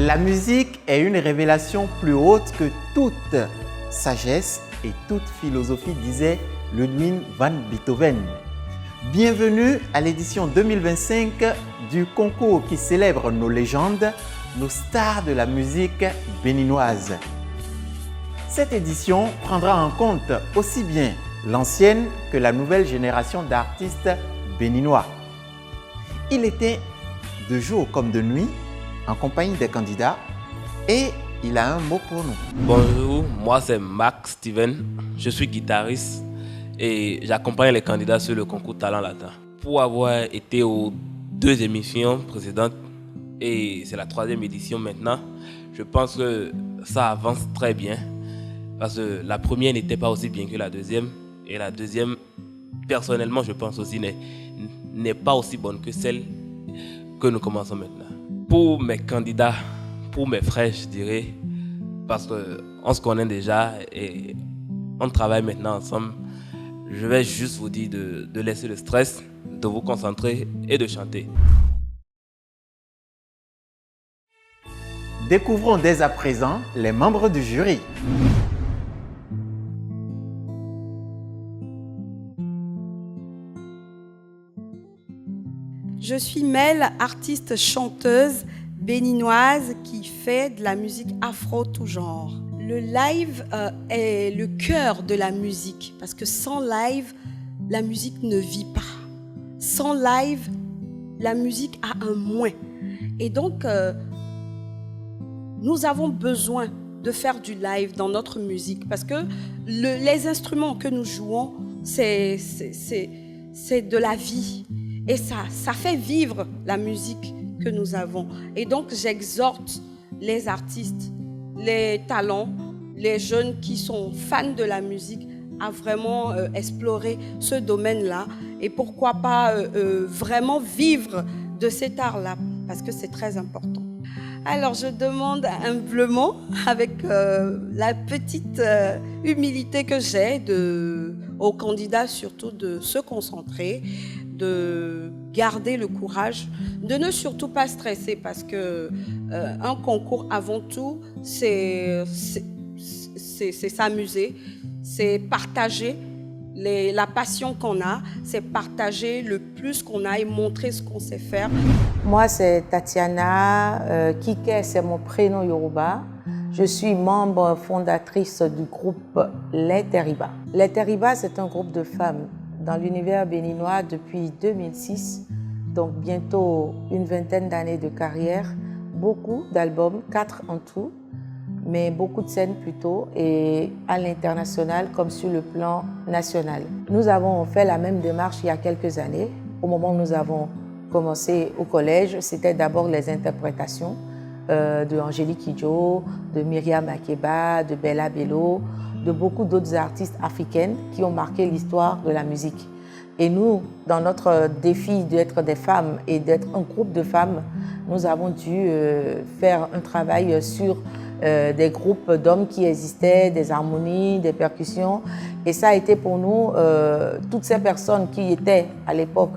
La musique est une révélation plus haute que toute sagesse et toute philosophie, disait Ludwig van Beethoven. Bienvenue à l'édition 2025 du concours qui célèbre nos légendes, nos stars de la musique béninoise. Cette édition prendra en compte aussi bien l'ancienne que la nouvelle génération d'artistes béninois. Il était de jour comme de nuit en compagnie des candidats et il a un mot pour nous. Bonjour, moi c'est Marc Steven, je suis guitariste et j'accompagne les candidats sur le concours Talent Latin. Pour avoir été aux 2 émissions précédentes et c'est la 3e édition maintenant, je pense que ça avance très bien parce que la première n'était pas aussi bien que la deuxième et la deuxième, personnellement je pense aussi, n'est pas aussi bonne que celle que nous commençons maintenant. Pour mes candidats, pour mes frères, je dirais, parce qu'on se connaît déjà et on travaille maintenant ensemble, je vais juste vous dire de laisser le stress, de vous concentrer et de chanter. Découvrons dès à présent les membres du jury. Je suis Mel, artiste chanteuse béninoise qui fait de la musique afro tout genre. Le live est le cœur de la musique parce que sans live, la musique ne vit pas. Sans live, la musique a un moins. Et donc, nous avons besoin de faire du live dans notre musique parce que les instruments que nous jouons, c'est de la vie. Et ça fait vivre la musique que nous avons. Et donc, j'exhorte les artistes, les talents, les jeunes qui sont fans de la musique à vraiment explorer ce domaine-là. Et pourquoi pas vraiment vivre de cet art-là, parce que c'est très important. Alors, je demande humblement, avec la petite humilité que j'ai aux candidats surtout de se concentrer, de garder le courage, de ne surtout pas stresser parce que un concours avant tout, c'est s'amuser, c'est partager la passion qu'on a, c'est partager le plus qu'on a et montrer ce qu'on sait faire. Moi, c'est Tatiana. Kike, c'est mon prénom Yoruba. Je suis membre fondatrice du groupe Les Teriba. Les Teriba, c'est un groupe de femmes dans l'univers béninois depuis 2006, donc bientôt une vingtaine d'années de carrière, beaucoup d'albums, 4 en tout, mais beaucoup de scènes plutôt, et à l'international comme sur le plan national. Nous avons fait la même démarche il y a quelques années. Au moment où nous avons commencé au collège, c'était d'abord les interprétations de Angélique Kidjo, de Myriam Makeba, de Bella Bello, de beaucoup d'autres artistes africaines qui ont marqué l'histoire de la musique. Et nous, dans notre défi d'être des femmes et d'être un groupe de femmes, nous avons dû faire un travail sur des groupes d'hommes qui existaient, des harmonies, des percussions. Et ça a été pour nous, toutes ces personnes qui étaient à l'époque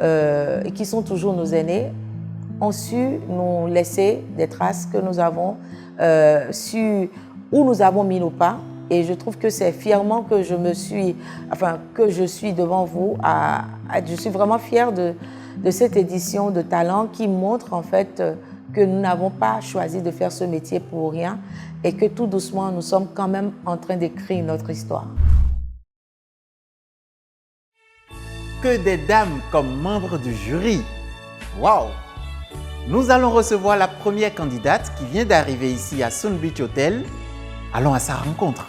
et qui sont toujours nos aînés, ont su nous laisser des traces que nous avons su où nous avons mis nos pas. Et je trouve que c'est fièrement que je suis devant vous. Je suis vraiment fière de cette édition de Talent qui montre en fait que nous n'avons pas choisi de faire ce métier pour rien et que tout doucement, nous sommes quand même en train d'écrire notre histoire. Que des dames comme membres du jury. Waouh! Nous allons recevoir la première candidate qui vient d'arriver ici à Sun Beach Hotel. Allons à sa rencontre.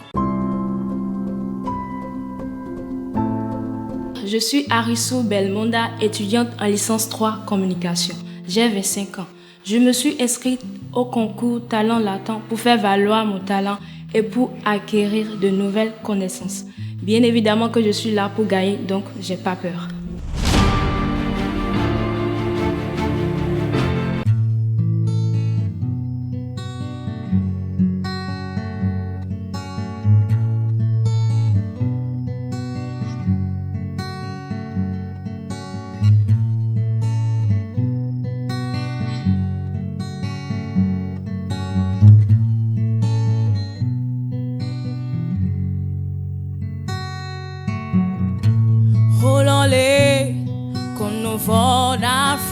Je suis Arissou Belmonda, étudiante en licence 3 communication. J'ai 25 ans. Je me suis inscrite au concours Talent Latin pour faire valoir mon talent et pour acquérir de nouvelles connaissances. Bien évidemment que je suis là pour gagner, donc j'ai pas peur.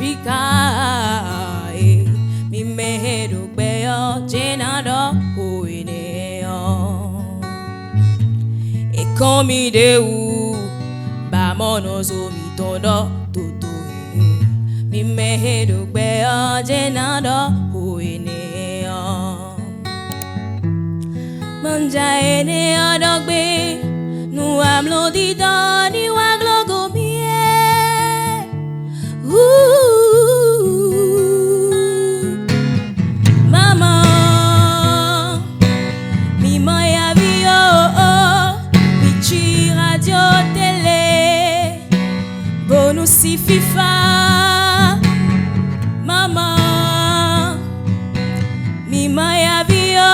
Africa. Mi mehedo beo jenado huineo. E komi de u ba monozo mi tondo toto. Mi mehedo beo jenado huineo. Manja ene adogbe nu amlo di doni waglogo mie. Mama, mi moya vio, mi ci radio tele, bonus si FIFA. Mama, mi moya vio,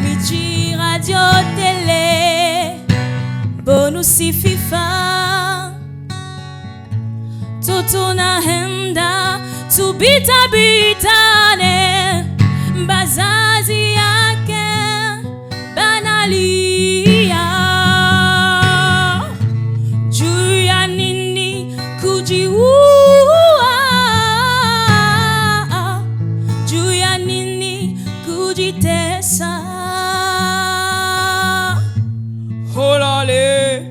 mi ci radio tele, bonus si FIFA. Tutuna henda subita bitane bazazi yake banalia juu ya nini kujiua, juu ya nini kujitesa. Holale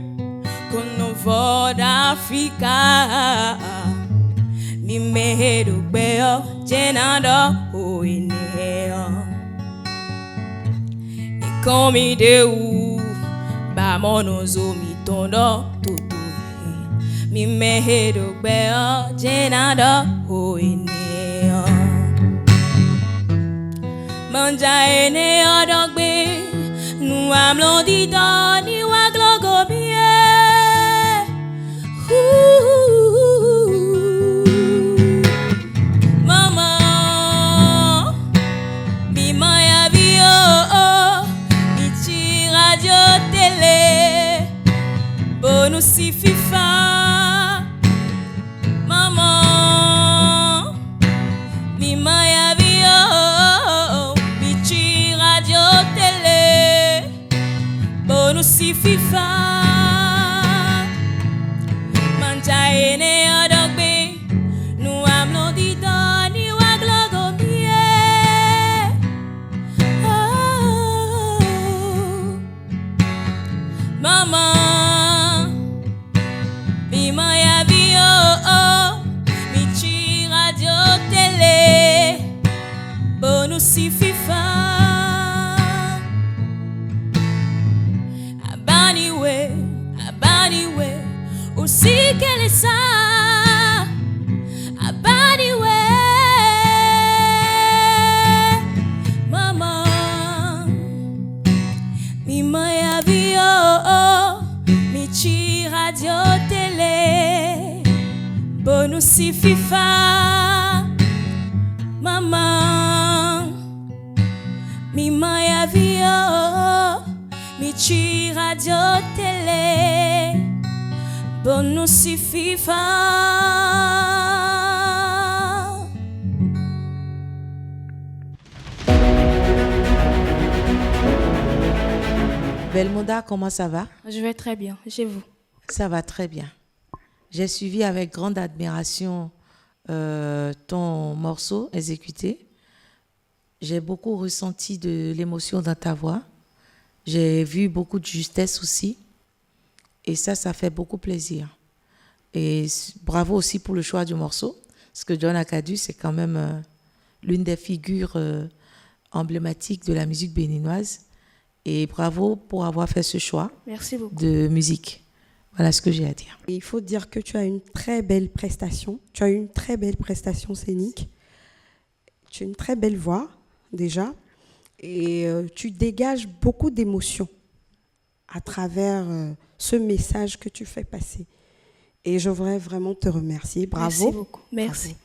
kono voda Afrika. Mi mehedo beo jenado huineo. E komi de u ba monozo mi tondo toto. Mi mehedo beo jenado huineo. Manja ene odogbe nu amlo di doni waglogo mie. Mama, mi maya vio, mi ci radio tele, bonus si FIFA. Mama, mi maya vio, mi ci radio tele, bonus si FIFA. Ene adogbe nu amno di doni waglogo mie. Oh, mama, mi maya vio, mi ci radio tele, bonus si FIFA. Abaniwe, abaniwe. Aussi qu'elle est ça, abadiwe. Mama, mi maya vio, mi ci radio tele, bonus si FIFA. Mama, mi maya vio, mi ci radio tele, bonus si FIFA. Belmonda, comment ça va? Je vais très bien, chez vous? Ça va très bien. J'ai suivi avec grande admiration ton morceau exécuté. J'ai beaucoup ressenti de l'émotion dans ta voix. J'ai vu beaucoup de justesse aussi. Et ça fait beaucoup plaisir. Et bravo aussi pour le choix du morceau. Parce que John Akadu, c'est quand même l'une des figures emblématiques de la musique béninoise. Et bravo pour avoir fait ce choix. Merci beaucoup. De musique. Voilà ce que j'ai à dire. Et il faut dire que tu as une très belle prestation. Tu as une très belle prestation scénique. Tu as une très belle voix, déjà. Et tu dégages beaucoup d'émotions à travers ce message que tu fais passer. Et je voudrais vraiment te remercier. Bravo. Merci beaucoup. Merci.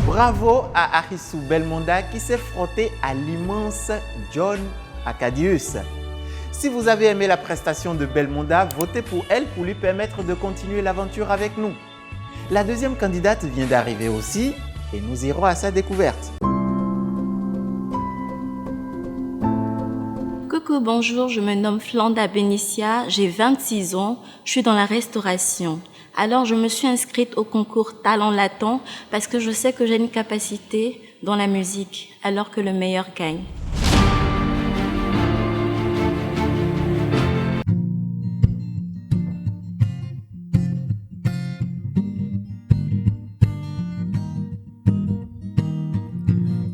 Bravo à Arissou Belmonda qui s'est frotté à l'immense John Akadius. Si vous avez aimé la prestation de Belmonda, votez pour elle pour lui permettre de continuer l'aventure avec nous. La deuxième candidate vient d'arriver aussi et nous irons à sa découverte. Coucou, bonjour, je me nomme Flanda Benicia, j'ai 26 ans, je suis dans la restauration. Alors, je me suis inscrite au concours Talent Latin parce que je sais que j'ai une capacité dans la musique, alors que le meilleur gagne.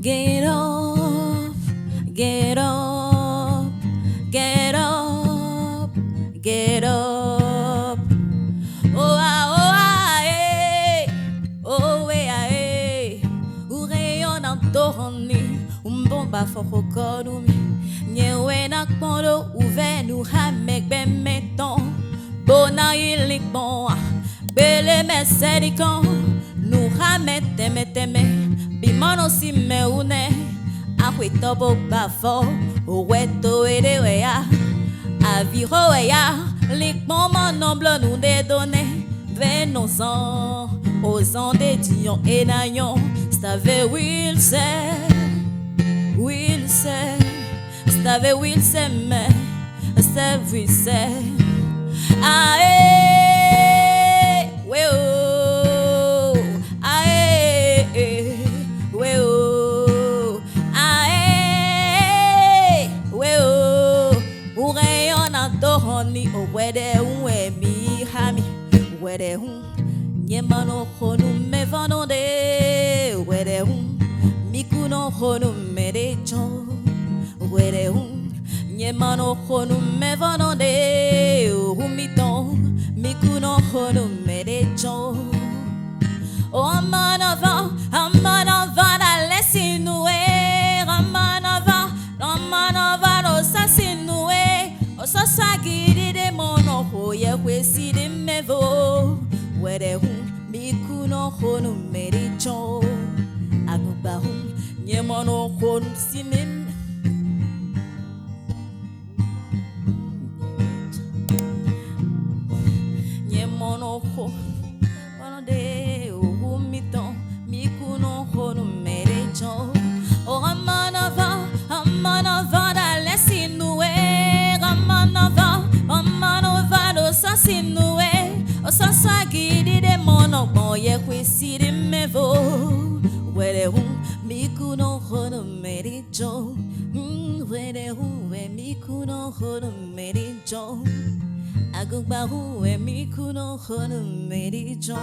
Get up, get up, get up, get up. Eh. Oh, eh. Ou rayon en torni, bon ba foko konumi. Nyewe nak pondo, ouve nou hamek ben meton. Bona ilik bon, bele mesedikon. Nou hamet teme. Bimano si me une, ahuito bo bafo, oweto edewea, aviro wea, lik moment noble nous dédonner, venons-en, aux ans des dions et naillons, stave Wilson, stave Wilson, stave Wilson, ae, weo. Ni owede unwe mi hami wede nyemano khonu me vanonde wede mikuno khonu me decho wede nyemano khonu me vanonde humiton mikuno khonu me decho amman avant la laisse nouer amman avant no sasinouer osasagiri de mono hoye kwesi de mevo wede mikuno khonu mericho aguba nyemono khonu sinim nyemono khonu de humiton mikuno khonu mericho amman avant la laisse nouer Amano sasinue, osasagidi de mono boye kwesiri mevo. Wede mikuno hono merijo, wede mikuno hono merijo. Agugba mikuno hono merijo.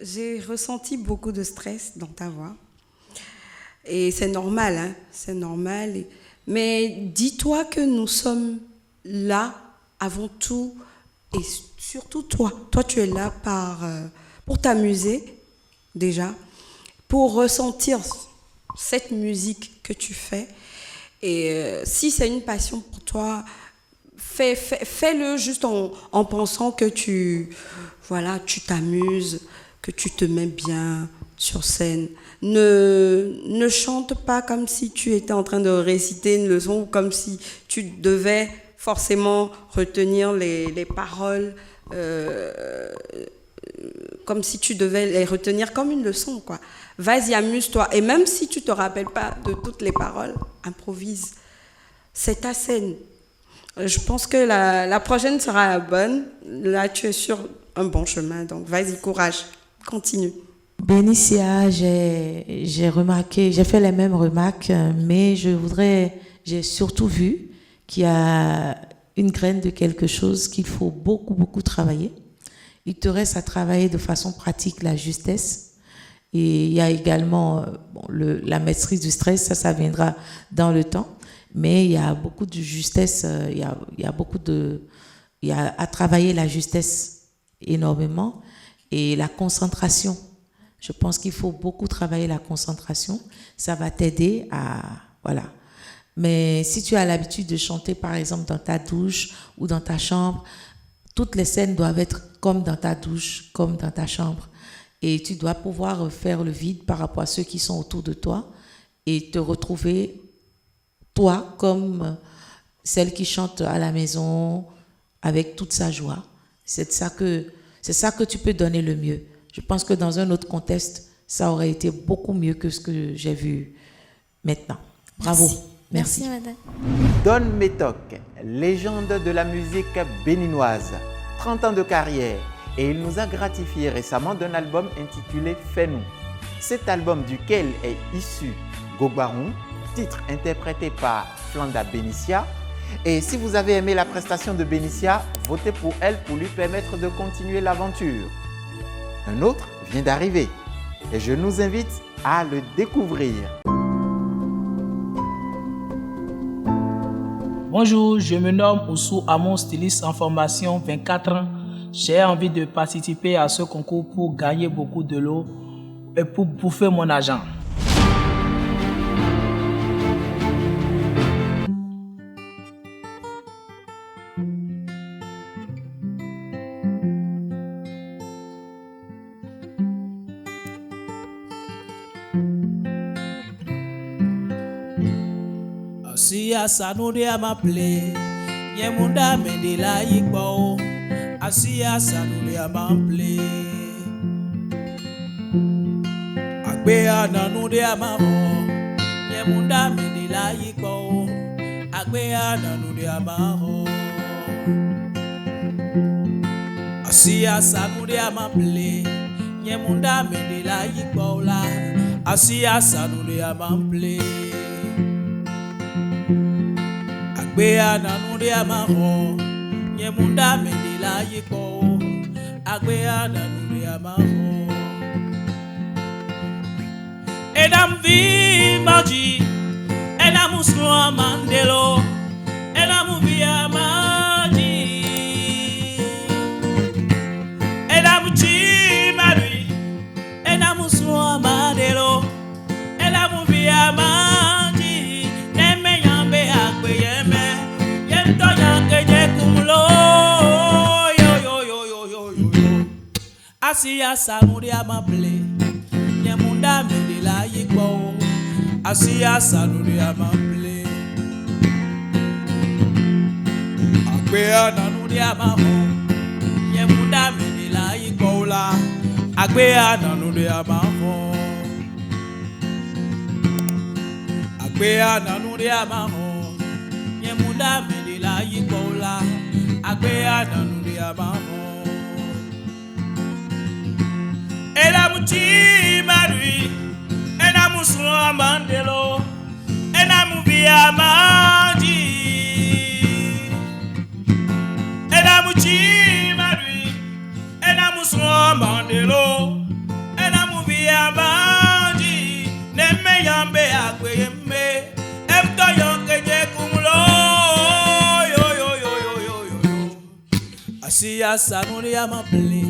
J'ai ressenti beaucoup de stress dans ta voix. Et c'est normal, hein? C'est normal. Mais dis-toi que nous sommes là avant tout, et surtout toi. Toi, tu es là pour t'amuser, déjà, pour ressentir cette musique que tu fais. Et si c'est une passion pour toi, fais-le juste en pensant que tu t'amuses, que tu te mets bien sur scène. Ne chante pas comme si tu étais en train de réciter une leçon ou comme si tu devais forcément retenir les paroles, comme si tu devais les retenir comme une leçon, quoi. Vas-y, amuse-toi. Et même si tu ne te rappelles pas de toutes les paroles, improvise. C'est ta scène. Je pense que la prochaine sera la bonne. Là, tu es sur un bon chemin. Donc, vas-y, courage. Continue. Bénicia, j'ai remarqué, j'ai fait les mêmes remarques, mais j'ai surtout vu qu'il y a une graine de quelque chose qu'il faut beaucoup, beaucoup travailler. Il te reste à travailler de façon pratique la justesse. Et il y a également la maîtrise du stress, ça viendra dans le temps. Mais il y a beaucoup de justesse, il y a à travailler la justesse énormément. Et la concentration, je pense qu'il faut beaucoup travailler la concentration. Ça va t'aider à... Voilà. Mais si tu as l'habitude de chanter, par exemple, dans ta douche ou dans ta chambre, toutes les scènes doivent être comme dans ta douche, comme dans ta chambre. Et tu dois pouvoir faire le vide par rapport à ceux qui sont autour de toi et te retrouver, toi, comme celle qui chante à la maison avec toute sa joie. C'est ça que tu peux donner le mieux. Je pense que dans un autre contexte, ça aurait été beaucoup mieux que ce que j'ai vu maintenant. Bravo. Merci, madame. Don Metok, légende de la musique béninoise, 30 ans de carrière, et il nous a gratifié récemment d'un album intitulé Fais-nous. Cet album duquel est issu Gogbaron, titre interprété par Flanda Benicia. Et si vous avez aimé la prestation de Benicia, votez pour elle pour lui permettre de continuer l'aventure. Un autre vient d'arriver et je nous invite à le découvrir. Bonjour, je me nomme Oussou Amon, styliste en formation, 24 ans. J'ai envie de participer à ce concours pour gagner beaucoup de lots et pour bouffer mon argent. Asia sanuri amaple, yemunda mendela yikbo. Asia sanuri amaple, agbea nanuri amaho, yemunda mendela yikbo. Agbea nanuri amaho. Asia sanuri amaple, yemunda mendela yikbo la. Asia sanuri amaple. Agbea nanuri amaho, yemunda mendela yiko. Agbea nanuri amaho. Edam vi maji, edam usno mandelo, edam via maji. Edam chi marui, edam usno mandelo, edam via maji. Neme yambe agbeye. Asia sanuri amable, yemunda mendela yikbo. Asia sanuri amable, agbea nanuri amaho, yemunda mendela yikbo la. Agbea nanuri amaho, agbea nanuri amaho, yemunda mendela yikbo la. Agbea nanuri amaho. Ela muti marui, ela musua mandelo, ela muvia mandi. Ela muti marui, ela musua mandelo, ela muvia mandi. Neme yambe akweyeme, emto yonke je kumulo. Yo yo yo yo yo yo yo. Asia sanuri amaple.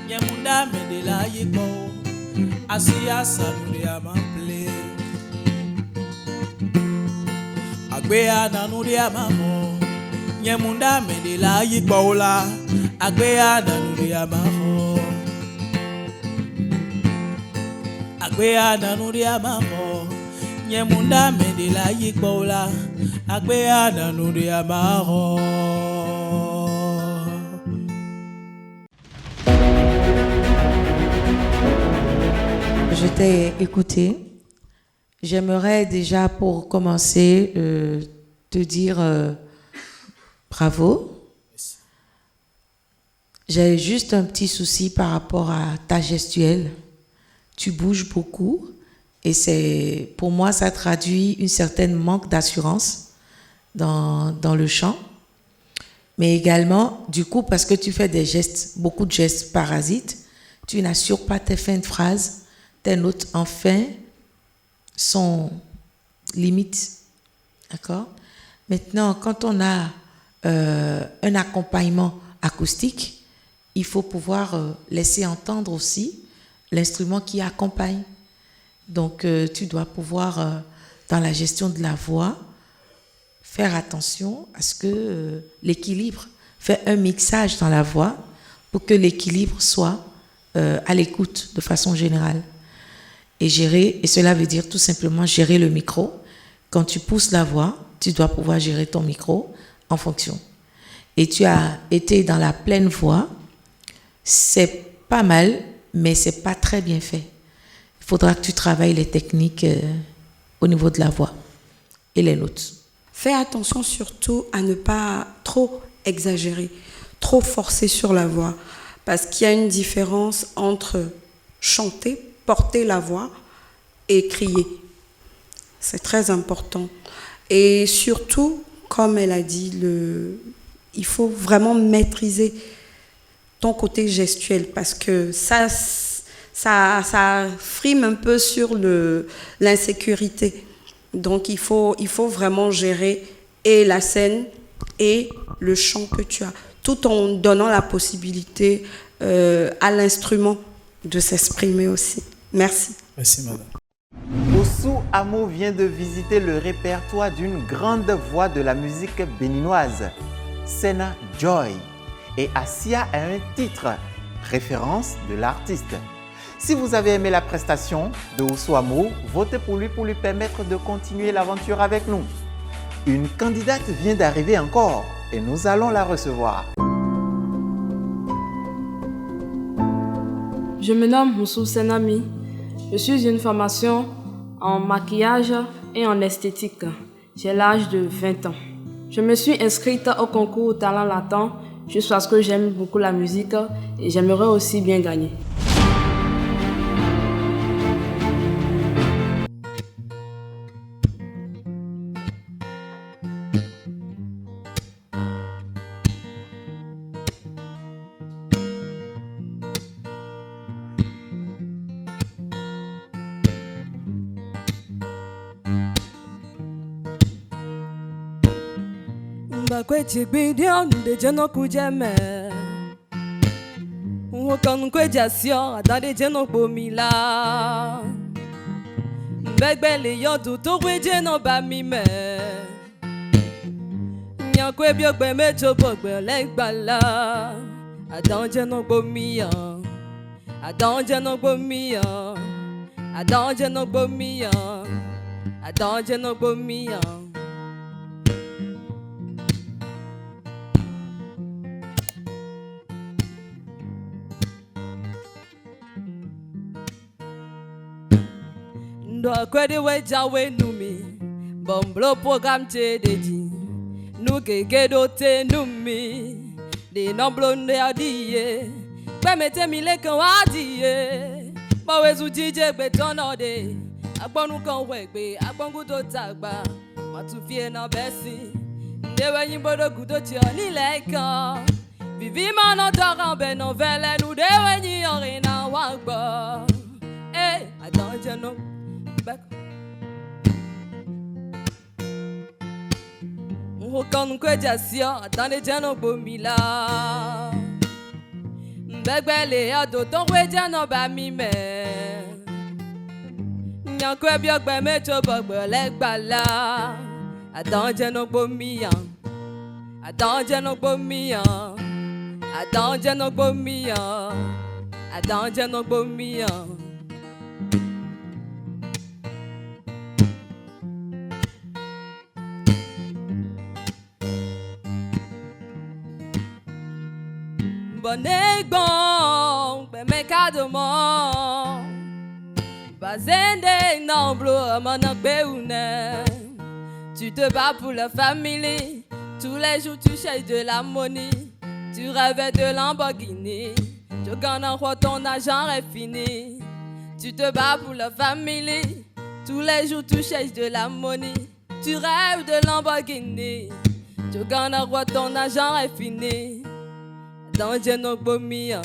Yemunda mendela yiko. Asia sanuri amaple. Agbea nanuri amaho. Yemunda mendela yiko la. Agbea nanuri amaho. Agbea nanuri amaho. Yemunda mendela yiko la. Agbea nanuri amaho. Je t'ai écouté. J'aimerais déjà pour commencer te dire bravo. J'ai juste un petit souci par rapport à ta gestuelle. Tu bouges beaucoup et pour moi ça traduit une certaine manque d'assurance dans le chant. Mais également, du coup, parce que tu fais des gestes, beaucoup de gestes parasites, tu n'assures pas tes fins de phrases. Tes notes en fin sont limites. D'accord? Maintenant, quand on a un accompagnement acoustique, il faut pouvoir laisser entendre aussi l'instrument qui accompagne. Donc, tu dois pouvoir, dans la gestion de la voix, faire attention à ce que l'équilibre, faire un mixage dans la voix pour que l'équilibre soit à l'écoute de façon générale. Et cela veut dire tout simplement gérer le micro. Quand tu pousses la voix, tu dois pouvoir gérer ton micro en fonction. Et tu as été dans la pleine voix, c'est pas mal, mais c'est pas très bien fait. Il faudra que tu travailles les techniques au niveau de la voix. et les notes. Fais attention surtout à ne pas trop exagérer, trop forcer sur la voix, parce qu'il y a une différence entre chanter, porter la voix et crier. C'est très important. Et surtout, comme elle a dit, il faut vraiment maîtriser ton côté gestuel, parce que ça frime un peu sur l'insécurité. Donc il faut vraiment gérer et la scène et le chant que tu as, tout en donnant la possibilité à l'instrument de s'exprimer aussi. Merci. Merci, madame. Ousou Amo vient de visiter le répertoire d'une grande voix de la musique béninoise, Sena Joy, et Asia a un titre, référence de l'artiste. Si vous avez aimé la prestation de Ousou Amo, votez pour lui permettre de continuer l'aventure avec nous. Une candidate vient d'arriver encore et nous allons la recevoir. Je me nomme Moussou Senami. Je suis une formation en maquillage et en esthétique. J'ai l'âge de 20 ans. Je me suis inscrite au concours Talent Latin juste parce que j'aime beaucoup la musique et j'aimerais aussi bien gagner. Kwechi bidion de jeno kujeme Wokan kwejasio adade jeno bomila Begbele yodu to wejeno ba mi me Nyan kwe biogbe mejo bogbe legbala Adan jeno bomia Adan jeno bomia Adan jeno bomia Adan jeno bomia Ndo kwede weja we numi Bomblo program che deji Nu keke dote numi De nomblo nde adiye Kwe mete mi lekan wadiye Bawe zujije gbe tonode Agbonu kan wegbe Agbongu to tagba Matufie na besi Ndewe nyimbodo gudo chi oni lekan Vivi mano toran be no vele Nu dewe nyi orina wangba Eh, adanje no back. Wokan kwejasio atande jeno bomila Begbele ado ton wejeno ba mi me Nyan kwe biogbe mejo bogbe legbala Adan jeno bomia Adan jeno bomia Adan jeno bomia Adan jeno bomia Bonne bon, ben me cadement. Bazende nomblo, monakbe ou ne. Tu te bats pour la famille. Tous les jours tu cherches de la monnaie. Tu rêves de Lamborghini. Tu gagnes en roi, ton argent est fini. Tu te bats pour la famille. Tous les jours tu cherches de la monnaie. Tu rêves de Lamborghini. Tu gagnes en roi, ton argent est fini. Adanje no bomia,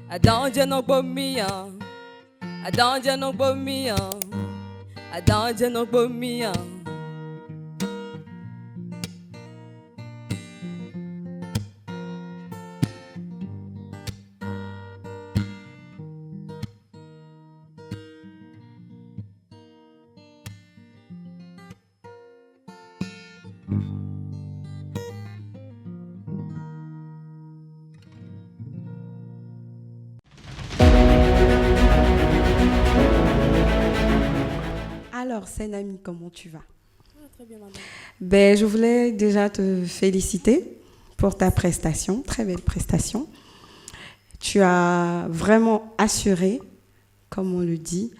adanje no bomia, adanje no bomia, adanje no bomia. Alors, Senami, comment tu vas? Très bien, madame. Ben, je voulais déjà te féliciter pour ta prestation, très belle prestation. Tu as vraiment assuré, comme on le dit.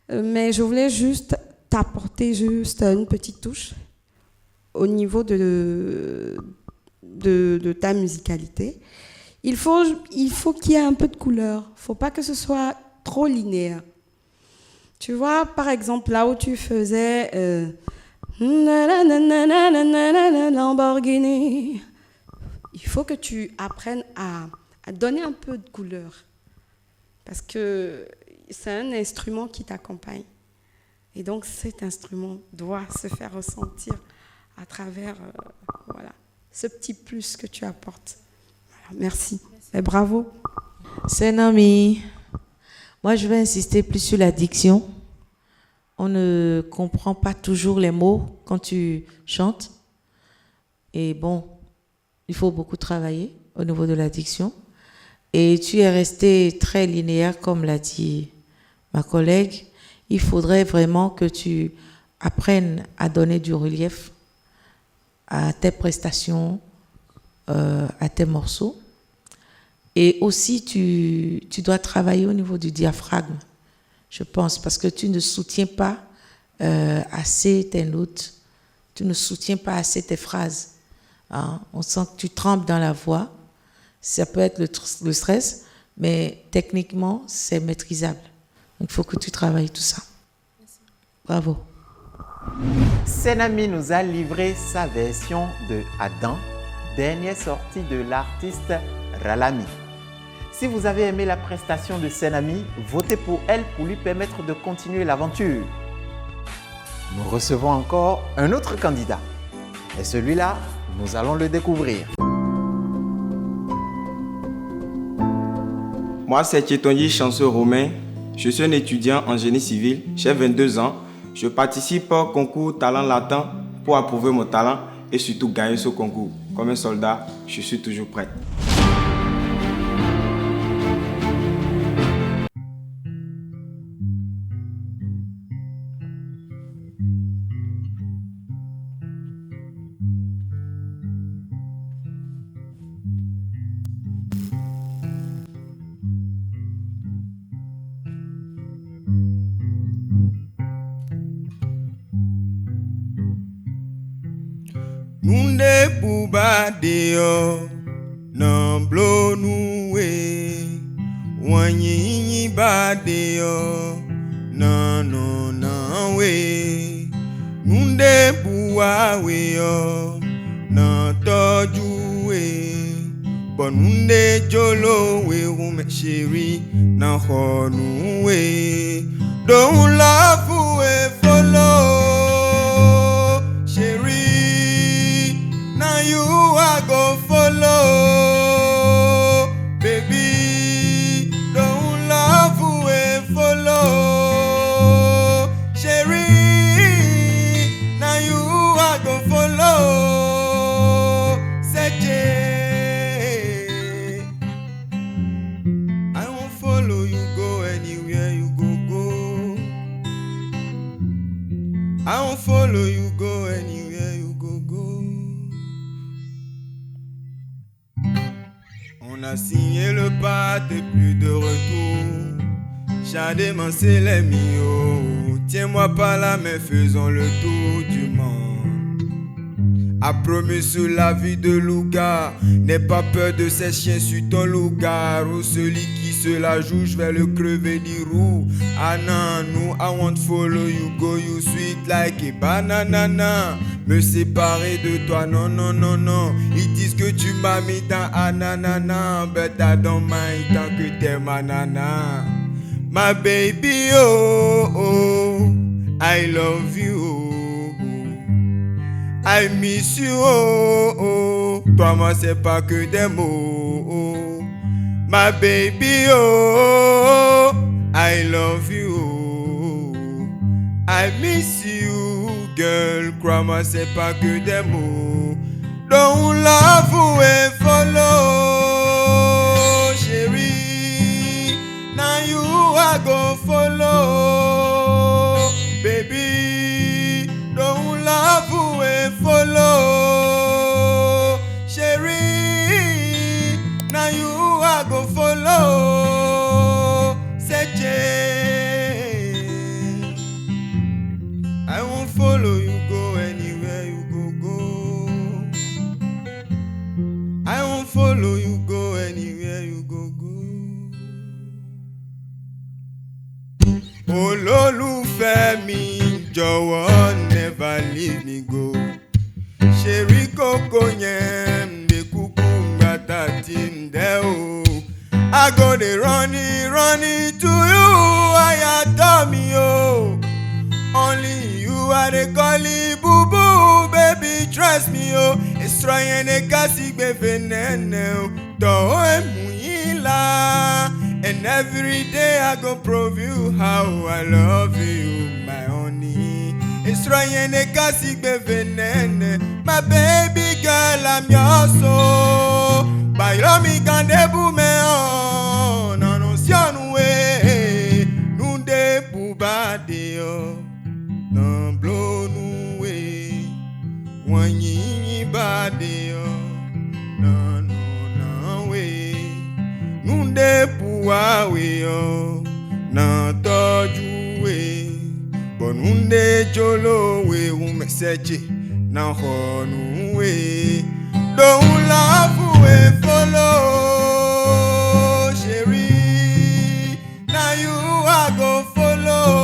Mais je voulais juste t'apporter juste une petite touche au niveau de ta musicalité. Il faut qu'il y ait un peu de couleur. Il ne faut pas que ce soit trop linéaire. Tu vois, par exemple, là où tu faisais Lamborghini, il faut que tu apprennes à donner un peu de couleur. Parce que c'est un instrument qui t'accompagne. Et donc, cet instrument doit se faire ressentir à travers voilà, ce petit plus que tu apportes. Voilà, merci. Et bravo. Senami, moi je vais insister plus sur la diction. On ne comprend pas toujours les mots quand tu chantes. Et bon, il faut beaucoup travailler au niveau de la diction. Et tu es resté très linéaire, comme l'a dit ma collègue. Il faudrait vraiment que tu apprennes à donner du relief à tes prestations, à tes morceaux. Et aussi, tu dois travailler au niveau du diaphragme, je pense, parce que tu ne soutiens pas assez tes notes, tu ne soutiens pas assez tes phrases. Hein? On sent que tu trembles dans la voix. Ça peut être le stress, mais techniquement, c'est maîtrisable. Donc, il faut que tu travailles tout ça. Merci. Bravo. Senami nous a livré sa version de Adam, dernière sortie de l'artiste Ralami. Si vous avez aimé la prestation de Senami, votez pour elle pour lui permettre de continuer l'aventure. Nous recevons encore un autre candidat. Et celui-là, nous allons le découvrir. Moi, c'est Chetonji Chanceux Romain. Je suis un étudiant en génie civil. J'ai 22 ans. Je participe au concours Talent Latin pour approuver mon talent et surtout gagner ce concours. Comme un soldat, je suis toujours prêt. Nunde buba deo namblo nuwe wanyi ba deo no we nunde buwa we yo na toju we bon nunde jolo we me chéri na honu we don't love we follow chéri. Now you are go follow, baby. Don't love who follow, chérie. Now you are go follow, say I won't follow you, go anywhere you go. I won't follow you, go anywhere you go. On a signé le pacte et plus de retour. Chadément c'est les mios. Tiens-moi par la main, faisons le tour du monde. A promis sur la vie de loup-garou. N'aie pas peur de ces chiens sur ton loup-garou. Celui qui se la joue, je vais le crever du roux. Ah non, nous, I won't follow you, go you sweet like a banana. Me séparer de toi, non, non, non, non. Ils disent que tu m'as mis dans ananana, but I don't mind tant que t'es ma nana. My baby, oh, oh, I love you. I miss you, oh, oh. Toi, moi, c'est pas que des mots, oh. My baby, oh, I love you, oh. I miss you, girl. Crois-moi, c'est pas que des mots. Don't love who and follow, chérie. Now you are go follow, baby. Don't love who and follow, chérie. Now you are go follow, say olólùfẹ́ jọ̀wọ́ never leave me go. Chéri koko yẹn de kuku ngbata tí ń dẹ́ o. I go dey running to you, ayatọ̀ mi o. Only you are the calling boo boo, baby trust me o. Estroyen de casigbe venene o, toho emuyila. And every day I go prove you how I love you, my honey. Estroyen de casigbe venene, my baby girl I'm your soul. Bailo mi kandebu me on, anuncian we, nunde bubade o. Non blow no way, one yin body, no way. Nunde puwa we, na toju we, but nunde jolo we, message na honu we. Don't laugh we follow, chéri, now you are go follow.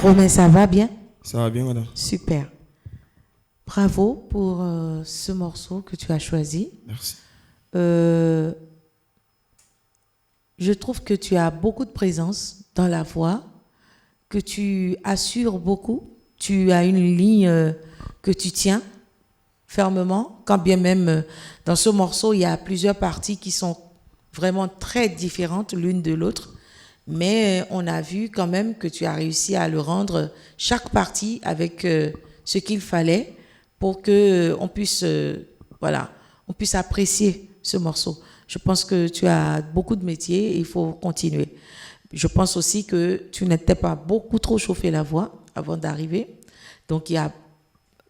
Romain, ça va bien? Ça va bien, madame. Super. Bravo pour ce morceau que tu as choisi. Merci. Je trouve que tu as beaucoup de présence dans la voix, que tu assures beaucoup. Tu as une ligne que tu tiens fermement, quand bien même dans ce morceau, il y a plusieurs parties qui sont vraiment très différentes l'une de l'autre. Mais on a vu quand même que tu as réussi à le rendre chaque partie avec ce qu'il fallait pour qu'on puisse, on puisse apprécier ce morceau. Je pense que tu as beaucoup de métiers et il faut continuer. Je pense aussi que tu n'étais pas beaucoup trop chauffé la voix avant d'arriver. Donc il y a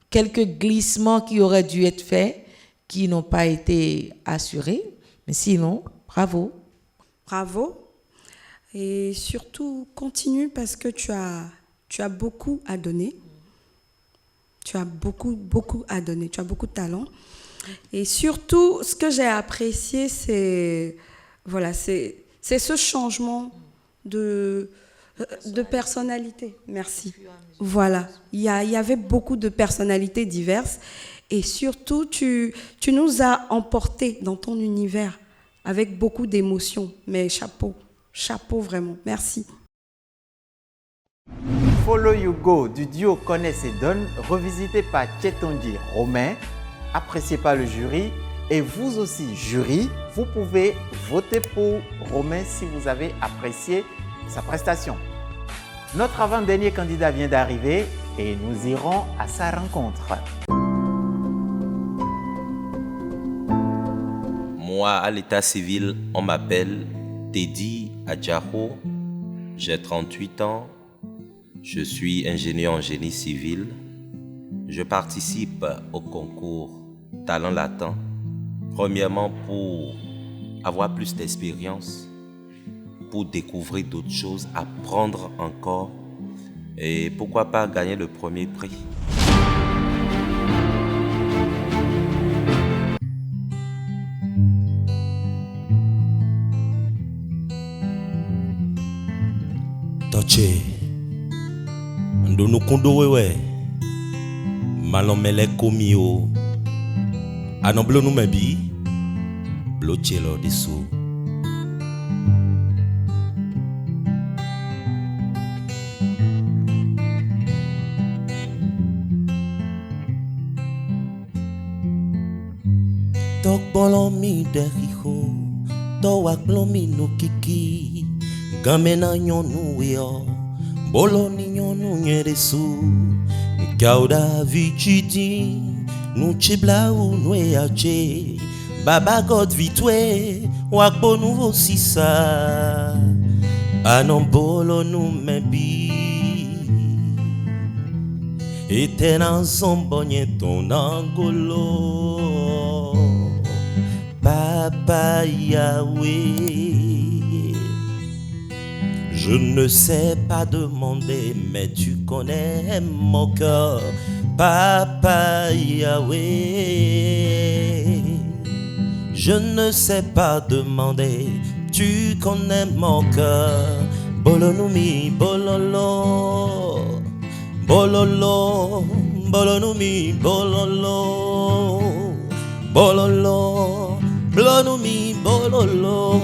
quelques glissements qui auraient dû être faits qui n'ont pas été assurés. Mais sinon, bravo. Bravo. Et surtout, continue parce que tu as beaucoup à donner. Tu as beaucoup à donner. Tu as beaucoup de talent. Et surtout, ce que j'ai apprécié, c'est ce changement de personnalité. Merci. Voilà. Il y avait beaucoup de personnalités diverses. Et surtout, tu nous as emportés dans ton univers avec beaucoup d'émotions. Mais chapeau. Chapeau vraiment, merci. Follow You Go du duo Connaisse et Donne, revisité par Tchetonji Romain, apprécié par le jury. Et vous aussi, jury, vous pouvez voter pour Romain si vous avez apprécié sa prestation. Notre avant-dernier candidat vient d'arriver et nous irons à sa rencontre. Moi, à l'état civil, on m'appelle Teddy Adjaro, j'ai 38 ans, je suis ingénieur en génie civil. Je participe au concours Talent Latin, premièrement pour avoir plus d'expérience, pour découvrir d'autres choses, apprendre encore et pourquoi pas gagner le premier prix. Toche Ndono kondo wewe Malomele komio Anoblo no mebi Blochelo deso Tok bolo mi deriho To waklo mi no kiki Gamena nyonu yo Bolo ni nyonu nyeresu Gauda vichiti Nu chibla u nwe ache Baba God vitwe Wakbo nouvo sisa Anon bolo nu mebi et t'es dans son bonnet ton angolo. Papa Yahweh, je ne sais pas demander, mais tu connais mon cœur. Papa Yahweh, je ne sais pas demander, tu connais mon cœur. Bolonumi, bololo, bololo, bolonumi, bololo, bololo, bolonumi, bololo,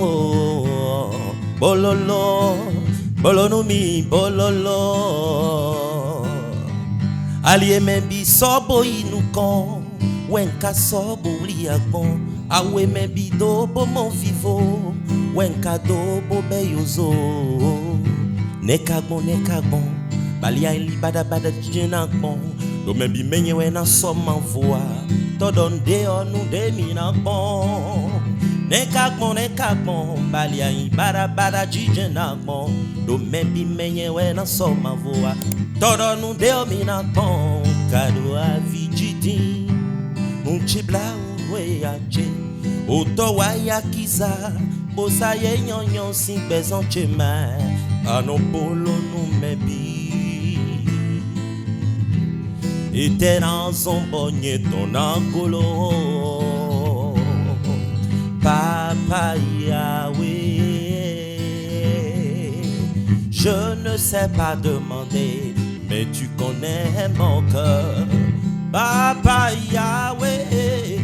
bololo, bolonumi, bololo. Aliye membi sobo inukon, wenka sobo liakon. Awe membi do bo mon vivo, wenka do bo beyozo. Nekagbon, balia ili bada jinakbon. Do membi menye wena soma voa, todon de onu de minakbon. Nekagbon, balia ili bada jinakbon. Do membi menye wena soma voa, todon de o minakbon. Kado avijiti, unchibla uwe ache. Oto waya kiza, bosa ye nyonyon si bezon chema. Anopolo nou mebi, ete dans son bonnet ton angolo. Papa Yahweh, je ne sais pas demander, mais tu connais mon cœur. Papa Yahweh,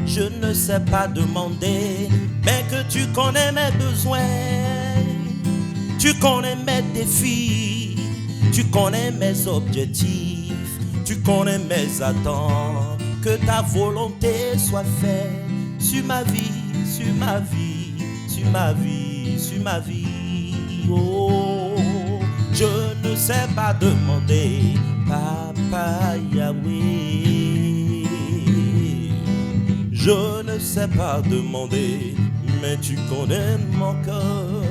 je ne sais pas demander, mais que tu connais mes besoins, tu connais mes défis, tu connais mes objectifs, tu connais mes attentes. Que ta volonté soit faite sur ma vie, sur ma vie, sur ma vie, sur ma vie. Oh, je ne sais pas demander, Papa Yahweh. Je ne sais pas demander, mais tu connais mon cœur.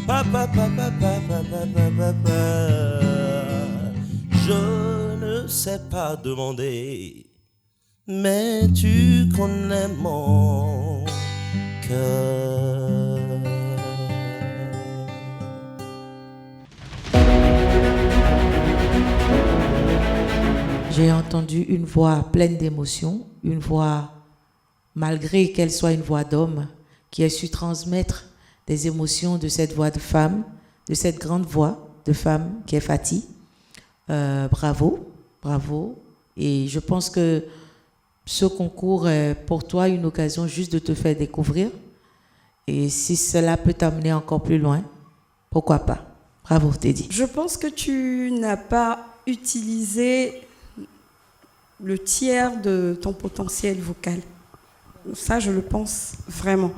Papa, papa, papa, papa, papa. Je ne sais pas demander, mais tu connais mon cœur. J'ai entendu une voix pleine d'émotion, une voix, malgré qu'elle soit une voix d'homme, qui a su transmettre des émotions de cette voix de femme, de cette grande voix de femme qui est Fati. Bravo, bravo. Et je pense que ce concours est pour toi une occasion juste de te faire découvrir. Et si cela peut t'amener encore plus loin, pourquoi pas. Bravo, Teddy. Je pense que tu n'as pas utilisé le tiers de ton potentiel vocal. Ça, je le pense vraiment.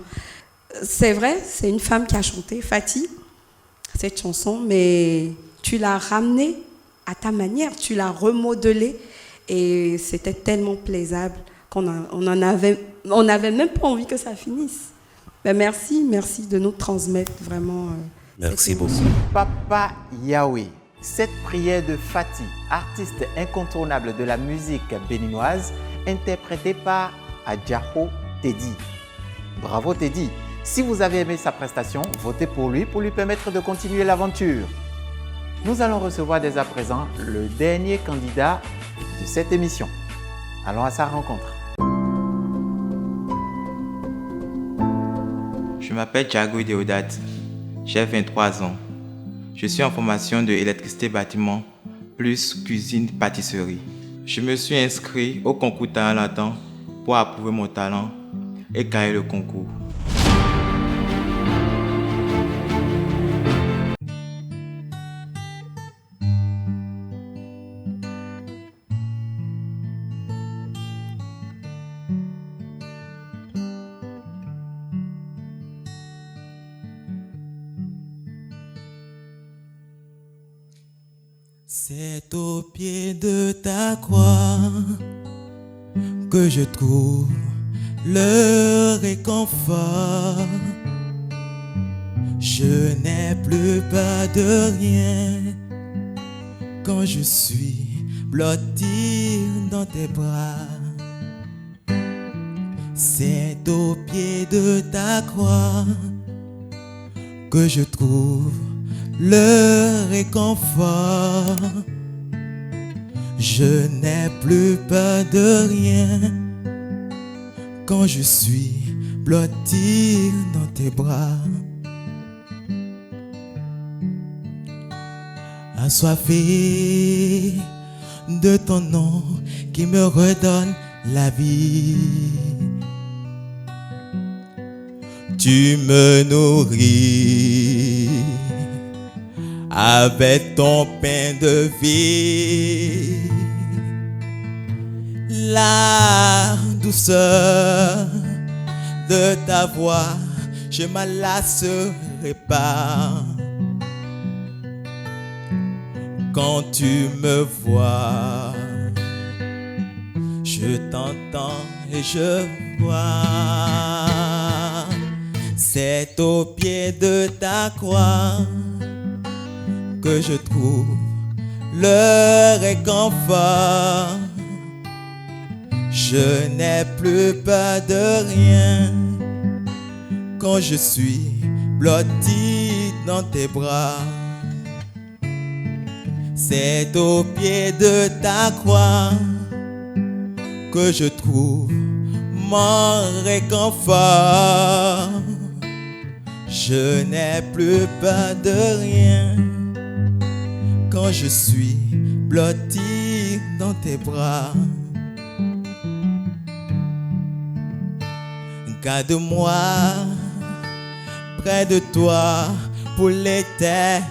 C'est vrai, c'est une femme qui a chanté, Fati, cette chanson, mais tu l'as ramenée à ta manière, tu l'as remodelée et c'était tellement plaisable qu'on n'avait même pas envie que ça finisse. Ben merci de nous transmettre vraiment. Merci beaucoup. Papa Yahweh, cette prière de Fati, artiste incontournable de la musique béninoise, interprétée par Adjaho Teddy. Bravo Teddy. Si vous avez aimé sa prestation, votez pour lui permettre de continuer l'aventure. Nous allons recevoir dès à présent le dernier candidat de cette émission. Allons à sa rencontre. Je m'appelle Thiago Deodat, j'ai 23 ans. Je suis en formation de électricité bâtiment plus cuisine pâtisserie. Je me suis inscrit au concours Talent Latin pour approuver mon talent et gagner le concours. C'est au pied de ta croix que je trouve le réconfort. Je n'ai plus peur de rien, quand je suis blotti dans tes bras. C'est au pied de ta croix que je trouve le réconfort. Je n'ai plus peur de rien quand je suis blotti dans tes bras. Assoiffé de ton nom qui me redonne la vie. Tu me nourris avec ton pain de vie. La douceur de ta voix, je m'en lasserai pas. Quand tu me vois, je t'entends et je vois. C'est au pied de ta croix que je trouve le réconfort. Je n'ai plus peur de rien quand je suis blotti dans tes bras. C'est au pied de ta croix que je trouve mon réconfort. Je n'ai plus peur de rien quand je suis blotti dans tes bras. Garde-moi près de toi pour l'éternité.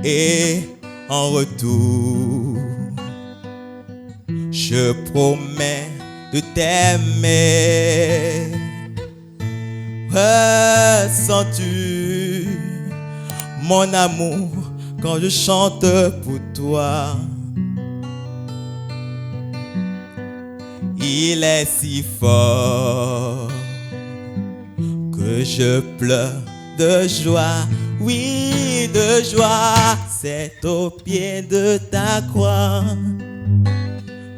Et en retour, je promets de t'aimer. Ressens-tu mon amour quand je chante pour toi? Il est si fort que je pleure de joie, oui de joie. C'est au pied de ta croix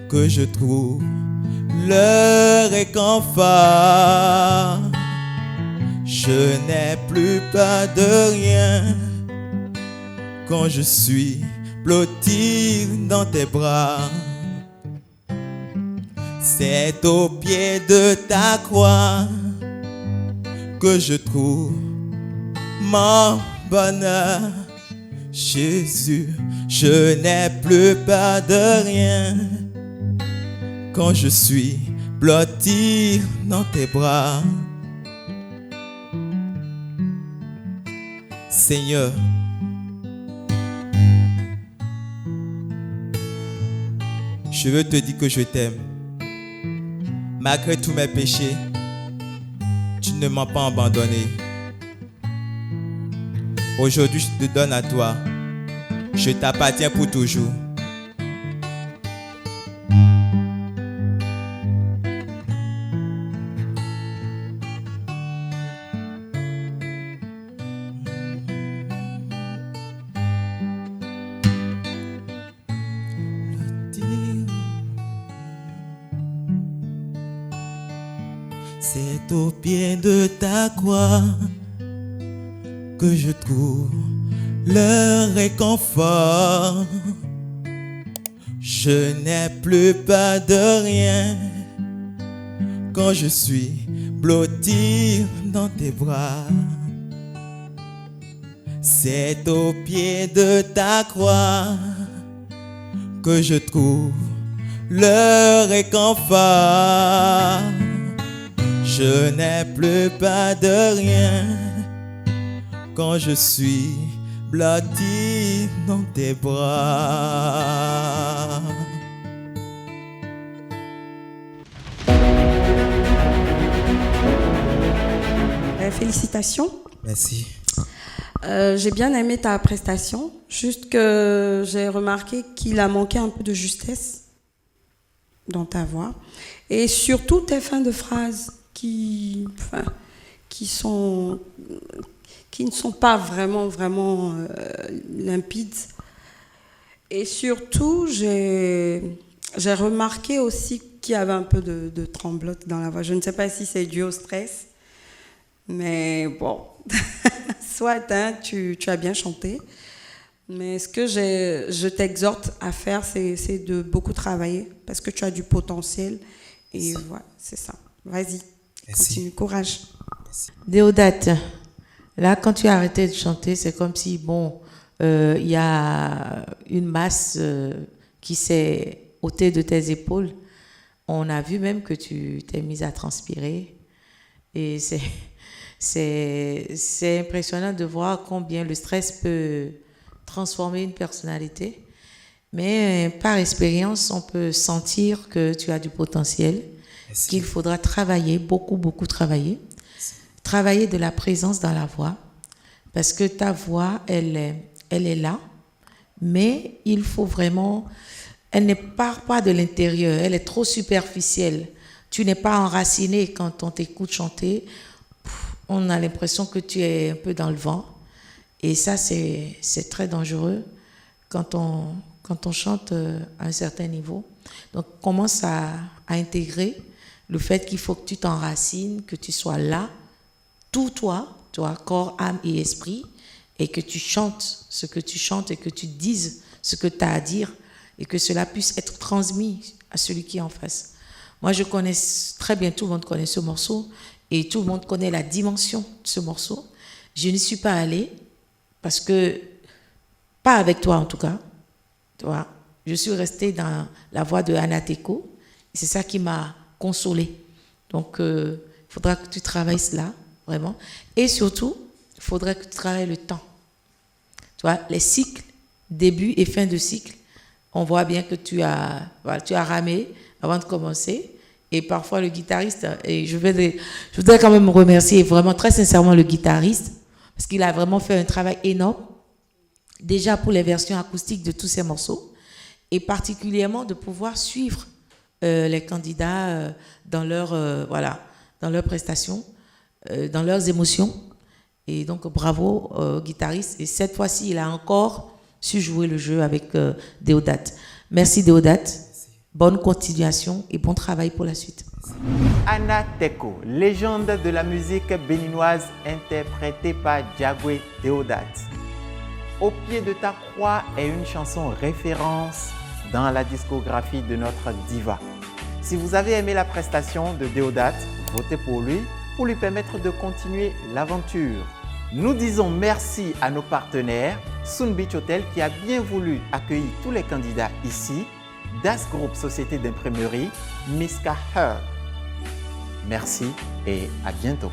que je trouve le réconfort. Je n'ai plus peur de rien quand je suis blotti dans tes bras. C'est au pied de ta croix que je trouve mon bonheur. Jésus, je n'ai plus peur de rien quand je suis blotti dans tes bras. Seigneur, je veux te dire que je t'aime. Malgré tous mes péchés, tu ne m'as pas abandonné. Aujourd'hui, je te donne à toi. Je t'appartiens pour toujours. C'est au pied de ta croix que je trouve le réconfort. Je n'ai plus peur de rien quand je suis blotti dans tes bras. C'est au pied de ta croix que je trouve le réconfort. Je n'ai plus peur de rien quand je suis blotti dans tes bras. Félicitations. Merci. J'ai bien aimé ta prestation, juste que j'ai remarqué qu'il a manqué un peu de justesse dans ta voix. Et surtout tes fins de phrases qui qui ne sont pas vraiment limpides. Et surtout, j'ai remarqué aussi qu'il y avait un peu de tremblote dans la voix. Je ne sais pas si c'est dû au stress, mais bon, soit hein, tu as bien chanté. Mais ce que je t'exhorte à faire, c'est de beaucoup travailler parce que tu as du potentiel. Et voilà, c'est ça. Vas-y, continue, courage. Déodate, là, quand tu as arrêté de chanter, c'est comme si, bon, il y a une masse qui s'est ôtée de tes épaules. On a vu même que tu t'es mise à transpirer. Et c'est impressionnant de voir combien le stress peut transformer une personnalité. Mais par expérience, on peut sentir que tu as du potentiel, qu'il faudra travailler, beaucoup travailler. Travailler de la présence dans la voix, parce que ta voix, elle est là, mais il faut vraiment... Elle ne part pas de l'intérieur, elle est trop superficielle. Tu n'es pas enraciné quand on t'écoute chanter. On a l'impression que tu es un peu dans le vent. Et ça, c'est très dangereux quand on chante à un certain niveau. Donc, commence à intégrer le fait qu'il faut que tu t'enracines, que tu sois là, tout toi, corps, âme et esprit, et que tu chantes ce que tu chantes et que tu dises ce que tu as à dire et que cela puisse être transmis à celui qui est en face. Moi, je connais très bien, tout le monde connaît ce morceau et tout le monde connaît la dimension de ce morceau. Je n'y suis pas allée parce que, pas avec toi en tout cas, tu vois, je suis restée dans la voix de Anateko et c'est ça qui m'a consolée. Donc, il faudra que tu travailles cela, vraiment. Et surtout, il faudrait que tu travailles le temps. Tu vois, les cycles, début et fin de cycle, on voit bien que tu as ramé avant de commencer. Et parfois, le guitariste, et je voudrais quand même remercier vraiment très sincèrement le guitariste, parce qu'il a vraiment fait un travail énorme, déjà pour les versions acoustiques de tous ces morceaux, et particulièrement de pouvoir suivre les candidats dans leurs prestations, dans leurs émotions. Et donc, bravo au guitariste. Et cette fois-ci, il a encore su jouer le jeu avec Déodate. Merci Déodate. Bonne continuation et bon travail pour la suite. Anateko, légende de la musique béninoise interprétée par Diagwe Déodate. Au pied de ta croix est une chanson référence dans la discographie de notre diva. Si vous avez aimé la prestation de Déodate, votez pour lui permettre de continuer l'aventure. Nous disons merci à nos partenaires, Sun Beach Hotel qui a bien voulu accueillir tous les candidats ici, Das Group Société d'imprimerie, Miska Herb. Merci et à bientôt.